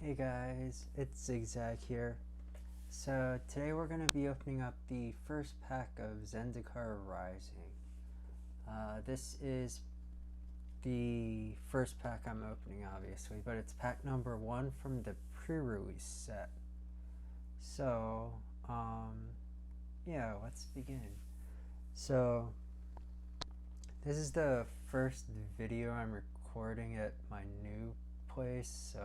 Hey guys, it's Zigzag here. So today we're going to be opening up the first pack of Zendikar Rising. This is the first pack I'm opening, obviously, but it's pack number 1 from the pre-release set. So, yeah, let's begin. So, this is the first video I'm recording at my new place, so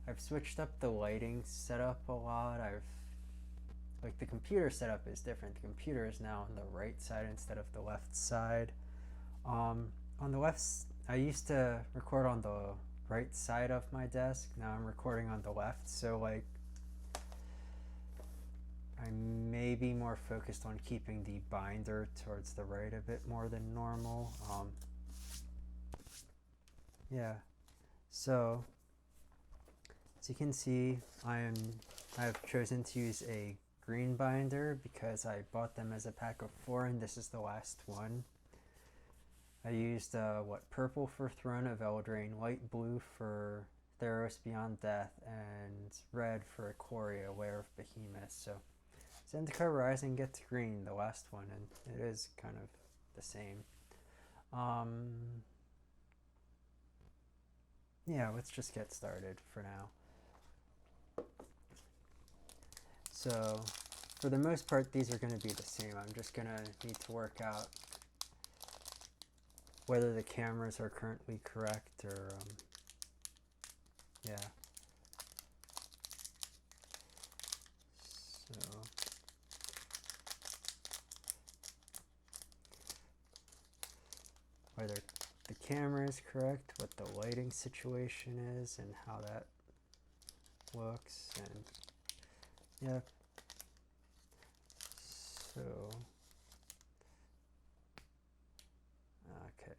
I've switched up the lighting setup a lot. Like the computer setup is different. The computer is now on the right side instead of the left side. On the left, I used to record on the right side of my desk. Now I'm recording on the left, so like I may be more focused on keeping the binder towards the right a bit more than normal. Yeah. So as you can see, I've chosen to use a green binder because I bought them as a pack of 4 and this is the last one. I used purple for Throne of Eldraine, light blue for Theros Beyond Death, and red for Ikoria, Lair of Behemoth. So Zendikar Rising gets green, the last one, and it is kind of the same. Yeah, let's just get started for now. So for the most part, these are going to be the same. I'm just going to need to work out whether the cameras are currently correct or, yeah. So whether the camera is correct, what the lighting situation is, and how that looks, and yeah. So, okay.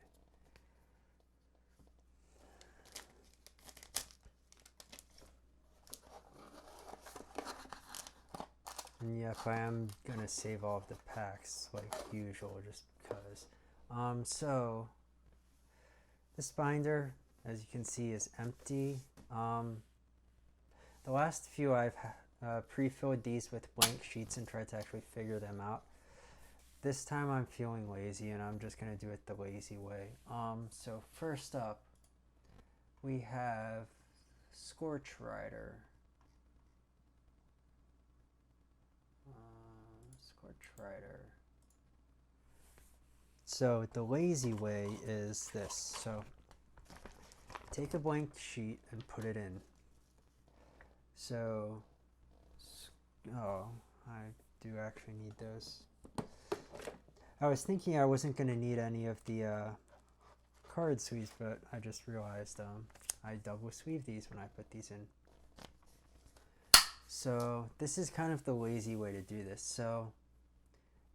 And yep, I am gonna save all of the packs like usual, just because. So this binder, as you can see, is empty. The last few I've pre-filled these with blank sheets and tried to actually figure them out. This time I'm feeling lazy and I'm just gonna do it the lazy way. So first up, we have Scorch Rider. Scorch Rider. So the lazy way is this. So take a blank sheet and put it in. So, oh, I do actually need those. I was thinking I wasn't going to need any of the card sleeves, but I just realized I double sleeve these when I put these in. So this is kind of the lazy way to do this. So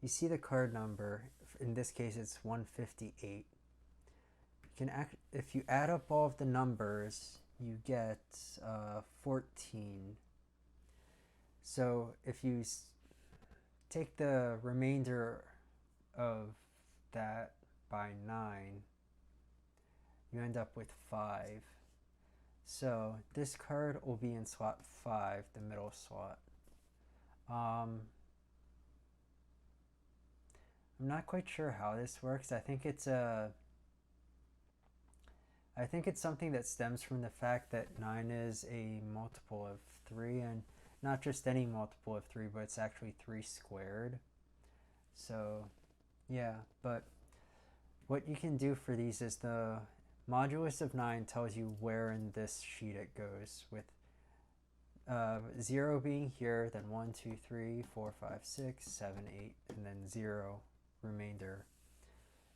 you see the card number. In this case, it's 158. If you add up all of the numbers, you get 14. So if you take the remainder of that by 9, you end up with 5. So this card will be in slot 5, the middle slot. I'm not quite sure how this works. I think it's something that stems from the fact that 9 is a multiple of 3, and not just any multiple of 3, but it's actually 3 squared. So yeah, but what you can do for these is the modulus of 9 tells you where in this sheet it goes, with 0 being here, then 1, 2, 3, 4, 5, 6, 7, 8, and then 0 remainder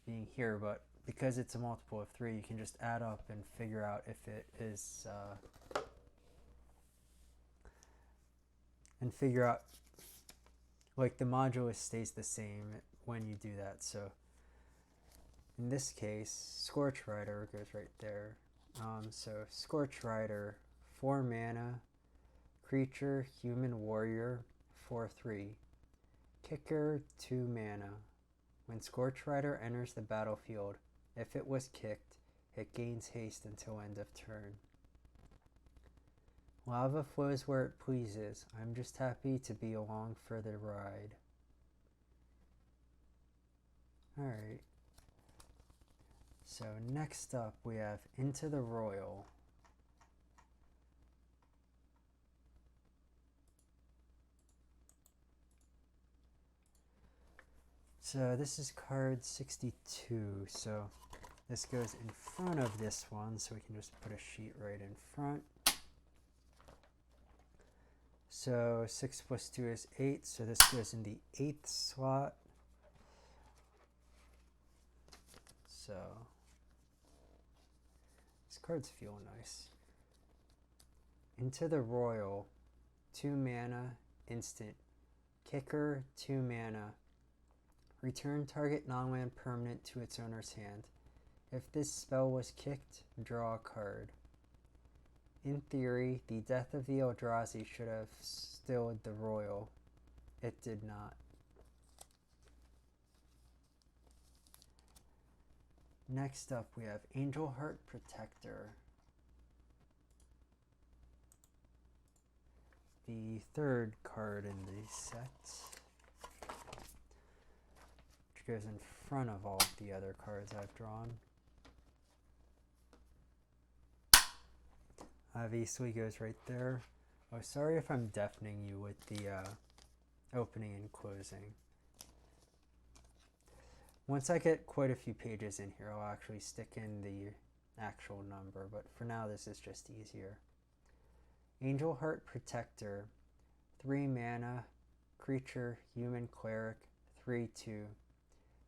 being here. But because it's a multiple of 3, you can just add up and figure out if it is, and figure out, like, the modulus stays the same when you do that. So in this case, Scorch Rider goes right there. So Scorch Rider, 4 mana, creature, human warrior, 4/3. Kicker, 2 mana. When Scorch Rider enters the battlefield, if it was kicked, it gains haste until end of turn. Lava flows where it pleases. I'm just happy to be along for the ride. Alright. So next up we have Into the Royal. So this is card 62. So this goes in front of this one, so we can just put a sheet right in front. So 6 plus 2 is 8, so this goes in the 8th slot. So these cards feel nice. Into the Royal, 2 mana, instant. Kicker, 2 mana. Return target non-land permanent to its owner's hand. If this spell was kicked, draw a card. In theory, the death of the Eldrazi should have stilled the Royal. It did not. Next up, we have Angel Heart Protector. The third card in the set, which goes in front of all of the other cards I've drawn. Obviously goes right there. Oh, sorry if I'm deafening you with the opening and closing. Once I get quite a few pages in here, I'll actually stick in the actual number, but for now this is just easier. Angel Heart Protector, 3 mana, creature, human cleric, 3/2.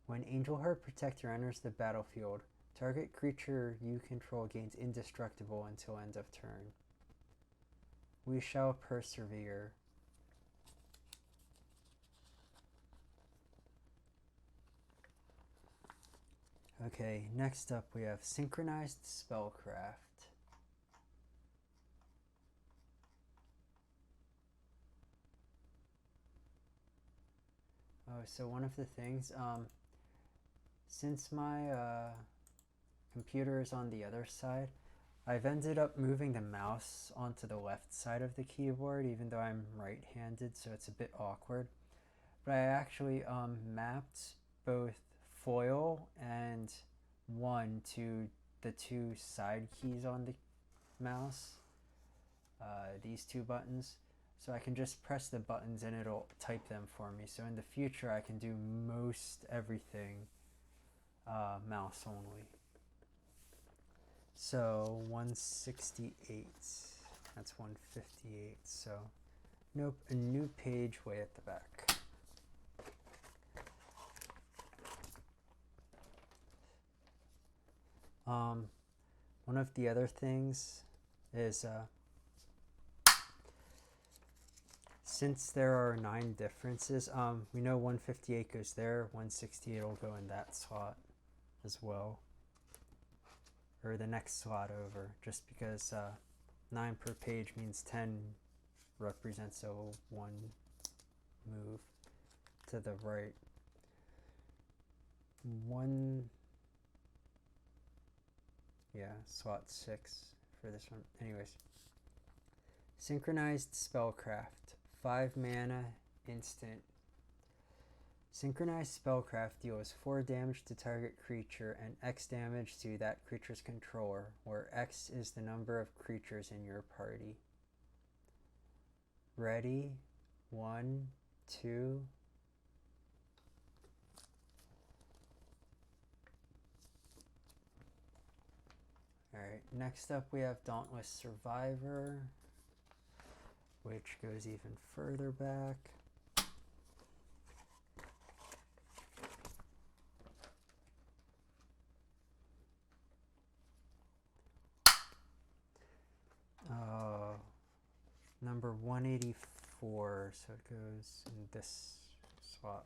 When Angel Heart Protector enters the battlefield, target creature you control gains indestructible until end of turn. We shall persevere. Okay, next up we have Synchronized Spellcraft. Oh, so one of the things, since my computer is on the other side, I've ended up moving the mouse onto the left side of the keyboard, even though I'm right-handed, so it's a bit awkward. But I actually mapped both foil and 1 to the 2 side keys on the mouse, these 2 buttons. So I can just press the buttons and it'll type them for me. So in the future I can do most everything mouse only. So 168, that's 158. So nope, a new page way at the back. One of the other things is since there are 9 differences, we know 158 goes there, 168 will go in that slot as well, or the next slot over, just because 9 per page means 10 represents a 1 move to the right. Slot 6 for this one. Anyways, Synchronized Spellcraft, 5 mana, instant. Synchronized Spellcraft deals 4 damage to target creature and X damage to that creature's controller, where X is the number of creatures in your party. Ready? 1, 2. Alright, next up we have Dauntless Survivor, which goes even further back. Number 184, so it goes in this slot.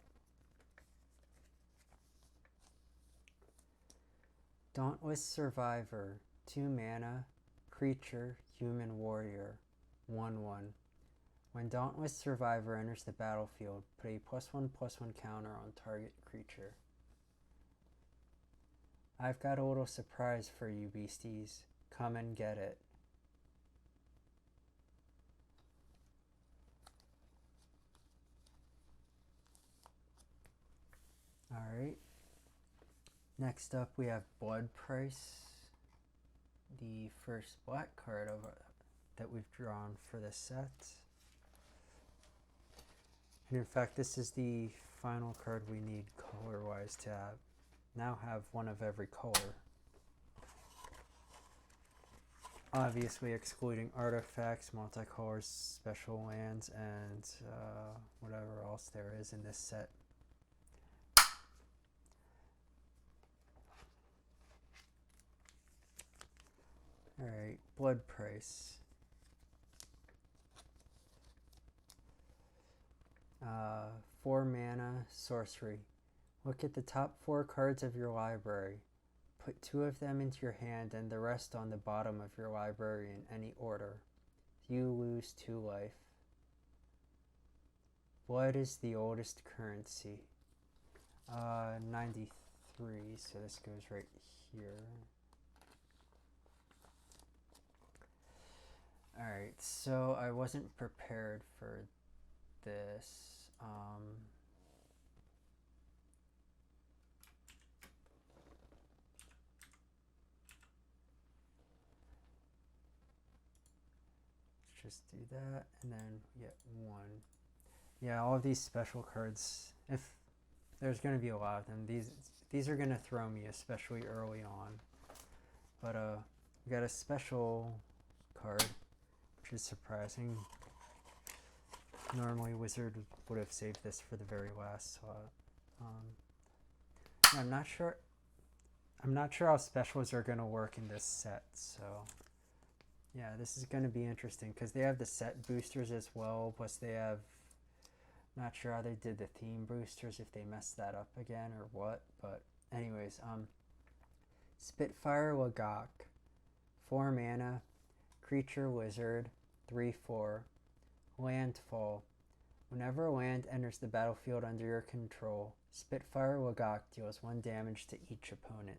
Dauntless Survivor, 2 mana, creature, human warrior, 1/1. When Dauntless Survivor enters the battlefield, put a +1/+1 counter on target creature. I've got a little surprise for you beasties. Come and get it. Alright. Next up we have Blood Price, the first black card that we've drawn for this set. And in fact, this is the final card we need color-wise to now have one of every color. Obviously excluding artifacts, multicolors, special lands, and whatever else there is in this set. Alright, Blood Price. 4 mana, sorcery. Look at the top 4 cards of your library. Put 2 of them into your hand and the rest on the bottom of your library in any order. You lose 2 life. Blood is the oldest currency. 93, so this goes right here. Alright, so I wasn't prepared for this. Just do that, and then we get 1. Yeah, all of these special cards, if there's going to be a lot of them, these are going to throw me, especially early on. But we got a special card, which is surprising. Normally Wizard would have saved this for the very last slot. I'm not sure how specials are going to work in this set, so yeah, this is going to be interesting because they have the set boosters as well, plus they have, not sure how they did the theme boosters, if they messed that up again or what, but anyways, Spitfire Lagok, 4 mana, creature wizard, 3/4, landfall. Whenever a land enters the battlefield under your control, Spitfire Lagok deals 1 damage to each opponent.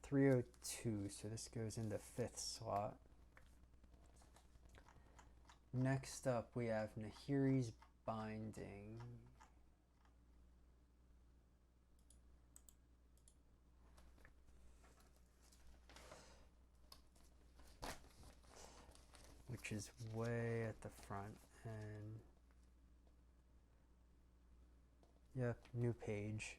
302, so this goes in the 5th slot. Next up we have Nahiri's Binding. Which is way at the front, and yep, new page.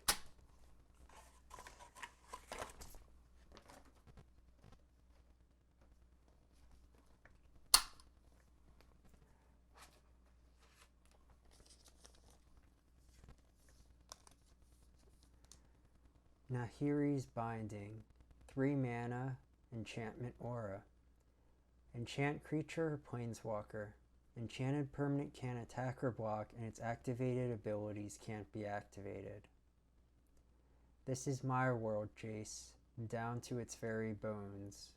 Nahiri's Binding, 3 mana, enchantment aura. Enchant creature, planeswalker. Enchanted permanent can't attack or block, and its activated abilities can't be activated. This is my world, Jace, down to its very bones.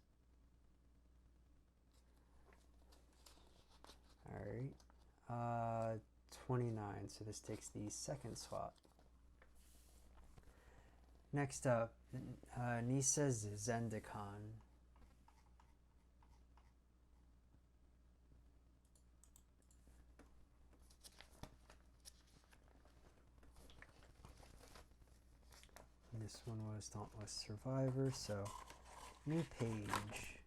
Alright, 29, so this takes the 2nd slot. Next up, Nisa's Zendikar. This one was Dauntless Survivor, so new page.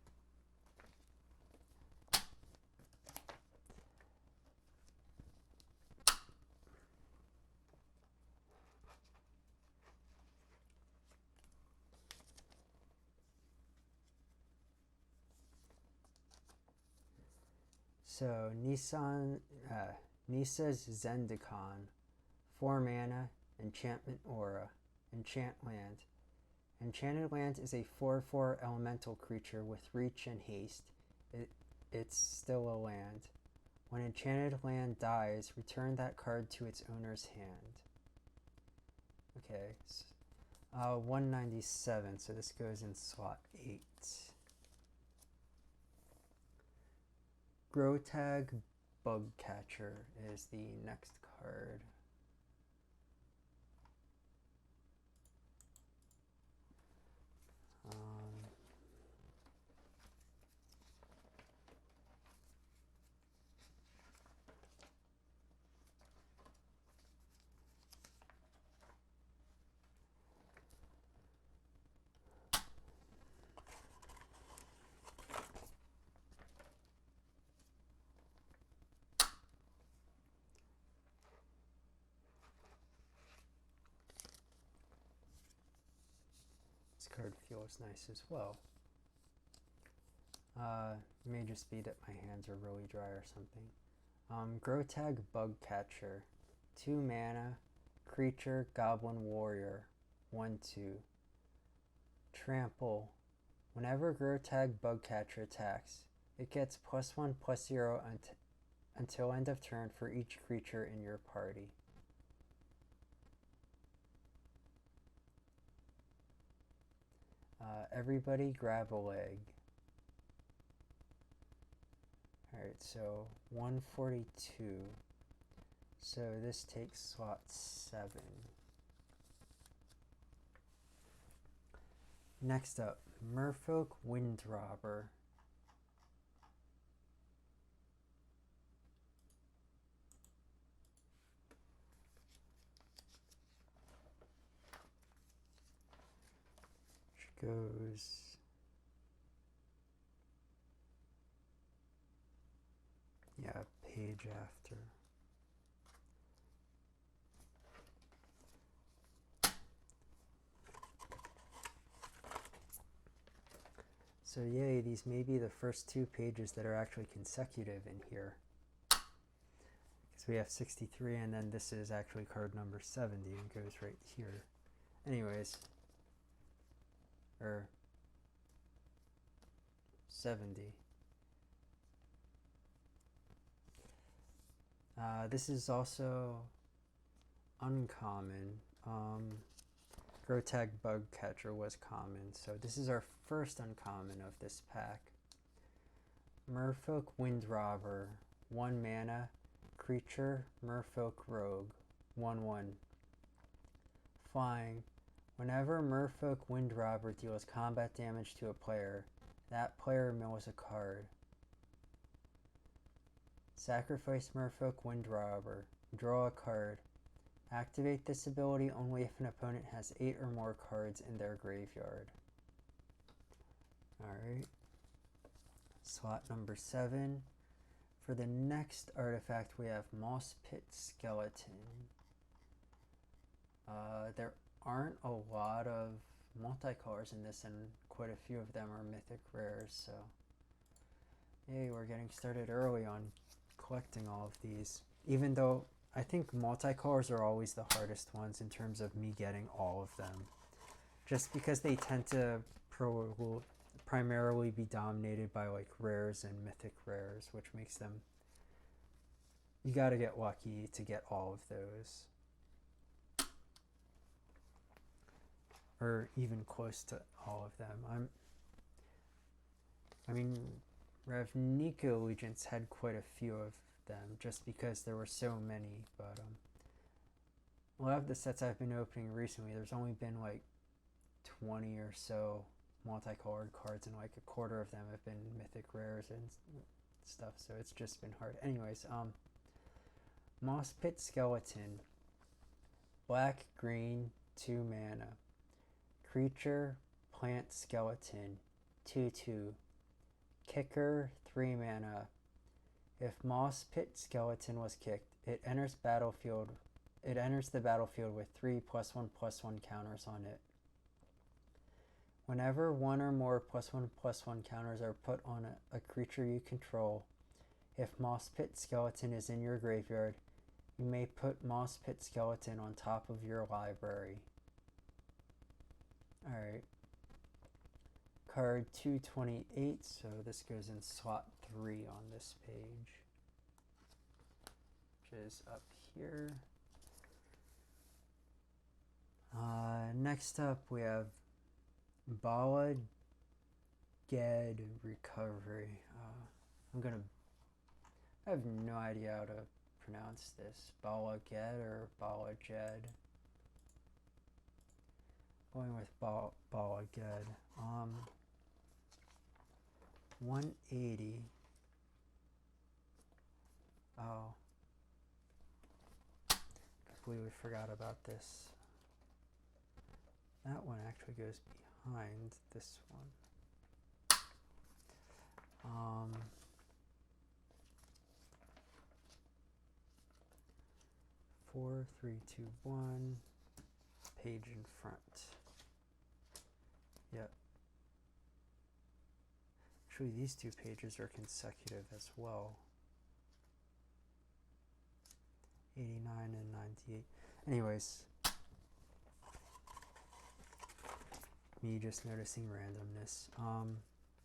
So Nisa's Zendikar, 4 mana, enchantment aura. Enchant land. Enchanted land is a 4/4 elemental creature with reach and haste. It's still a land. When enchanted land dies, return that card to its owner's hand. Okay, so, 197, so this goes in slot 8. Grotag Bugcatcher is the next card. card feels nice as well. May just be that my hands are really dry or something. Grotag Bugcatcher. 2 mana, creature, goblin warrior. 1/2. Trample. Whenever Grotag Bugcatcher attacks, it gets +1/+0 until end of turn for each creature in your party. Everybody grab a leg. Alright, so 142. So this takes slot 7. Next up, Merfolk Windrobber. Which goes... yeah, page after. So yay, these may be the first 2 pages that are actually consecutive in here. Because we have 63 and then this is actually card number 70 and goes right here. Anyways. Or 70. This is also uncommon. Grotag Bugcatcher was common, so this is our first uncommon of this pack. Merfolk Windrobber, 1 mana, creature, Merfolk Rogue, 1/1. Flying. Whenever Merfolk Windrobber deals combat damage to a player, that player mills a card. Sacrifice Merfolk Windrobber. Draw a card. Activate this ability only if an opponent has 8 or more cards in their graveyard. Alright. Slot number 7. For the next artifact we have Moss Pit Skeleton. There aren't a lot of multicolors in this and quite a few of them are mythic rares, so yay, we're getting started early on collecting all of these, even though I think multicolors are always the hardest ones in terms of me getting all of them, just because they tend to primarily be dominated by like rares and mythic rares, which makes them, you gotta get lucky to get all of those, or even close to all of them. I mean, Ravnica Allegiance had quite a few of them just because there were so many, but a lot of the sets I've been opening recently, there's only been like 20 or so multicolored cards and like a quarter of them have been mythic rares and stuff, so it's just been hard. Anyways, Moss Pit Skeleton, black, green, 2 mana, creature, plant skeleton, 2/2, kicker, 3 mana. If Moss Pit Skeleton was kicked, it enters the battlefield with 3 +1/+1 counters on it. Whenever 1 or more +1/+1 counters are put on a creature you control, if Moss Pit Skeleton is in your graveyard, you may put Moss Pit Skeleton on top of your library. Alright. Card 228, so this goes in slot 3 on this page, which is up here. Next up we have Bala Ged Recovery. I have no idea how to pronounce this. Bala Ged or Bala Jed. Going with Bala Ged. 180. Oh. Completely forgot about this. That one actually goes behind this one. 4, 3, 2, 1. Page in front. Actually, these two pages are consecutive as well. 89 and 98. Anyways, me just noticing randomness.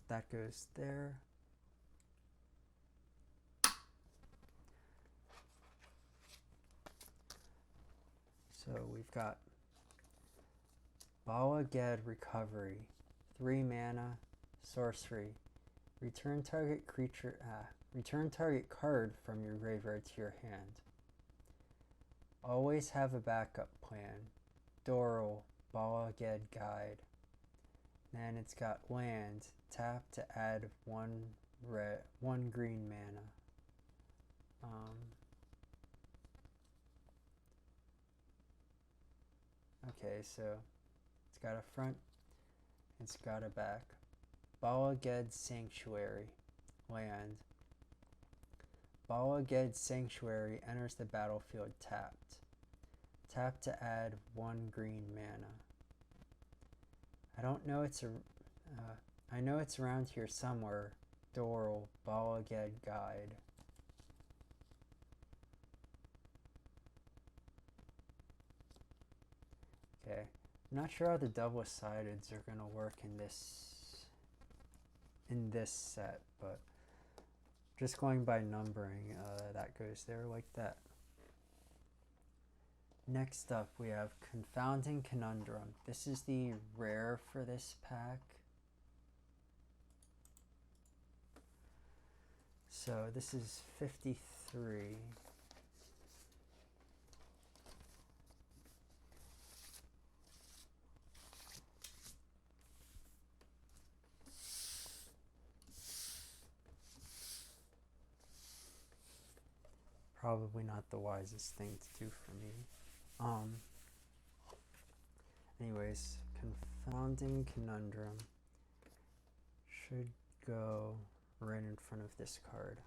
That goes there. So we've got Bala Ged Recovery, 3 mana, sorcery. Return target card from your graveyard to your hand. Always have a backup plan. Doral, Bala Ged Guide. Then it's got land. Tap to add 1 green mana. Okay, so it's got a front, it's got a back. Bala Ged Sanctuary, land. Bala Ged Sanctuary enters the battlefield tapped. Tap to add 1 green mana. I know it's around here somewhere. Doral, Bala Ged Guide. Okay, I'm not sure how the double-sideds are gonna work in this set, but just going by numbering, that goes there like that. Next up, we have Confounding Conundrum. This is the rare for this pack. So this is 53. Probably not the wisest thing to do for me. Anyways, Confounding Conundrum should go right in front of this card.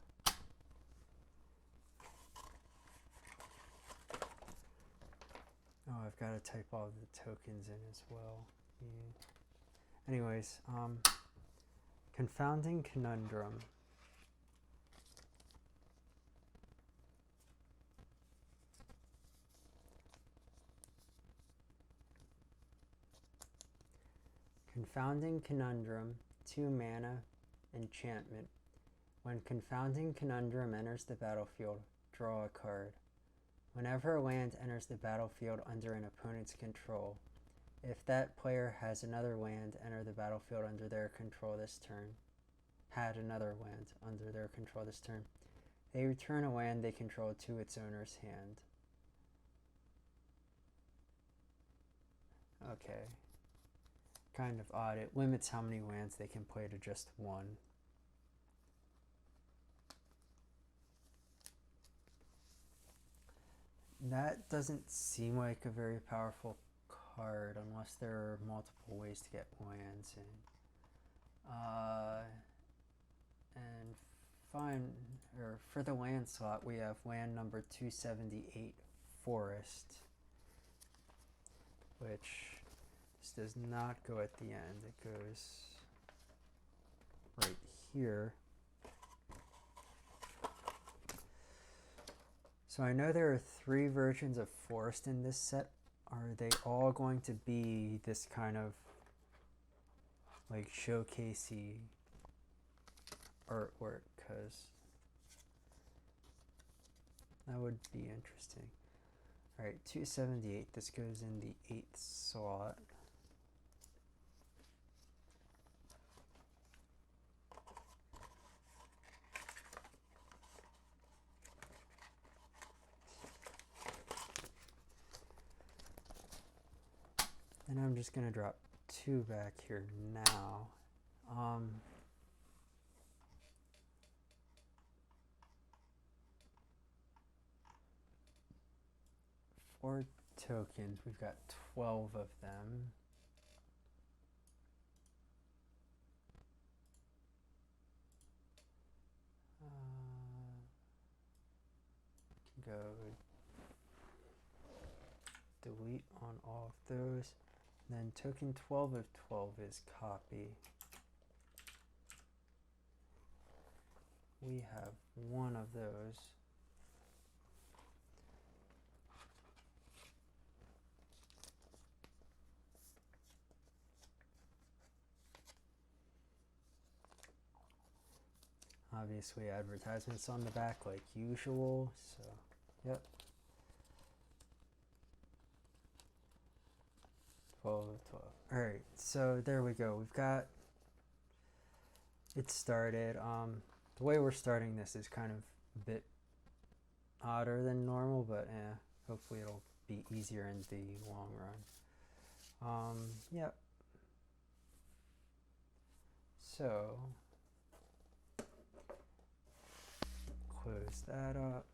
Oh, I've got to type all the tokens in as well. Yeah. Anyways, Confounding Conundrum. Confounding Conundrum, 2 mana, enchantment. When Confounding Conundrum enters the battlefield, draw a card. Whenever a land enters the battlefield under an opponent's control, if that player has another land enter the battlefield under their control this turn, they return a land they control to its owner's hand. Okay. Kind of odd. It limits how many lands they can play to just 1. That doesn't seem like a very powerful card unless there are multiple ways to get lands in. And for the land slot, we have land number 278, Forest, which this does not go at the end. It goes right here. So I know there are 3 versions of Forest in this set. Are they all going to be this kind of like showcasey artwork? Because that would be interesting. Alright, 278. This goes in the 8th slot. And I'm just going to drop 2 back here now. 4 tokens. We've got 12 of them. Go delete on all of those. Then token 12 of 12 is copy. we have one of those. Obviously advertisements on the back like usual, so yep. 12 of 12. Alright, so there we go. We've got it started. The way we're starting this is kind of a bit odder than normal, but hopefully it'll be easier in the long run. Yep. So close that up,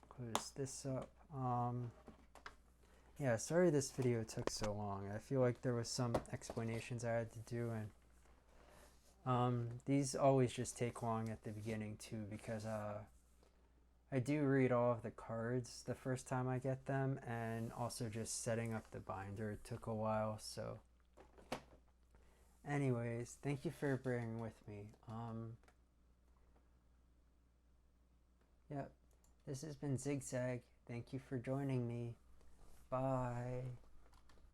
close this up. Yeah, sorry this video took so long. I feel like there was some explanations I had to do, and these always just take long at the beginning too, because I do read all of the cards the first time I get them, and also just setting up the binder took a while. So anyways, thank you for bearing with me. Yeah, this has been Zigzag. Thank you for joining me. Bye.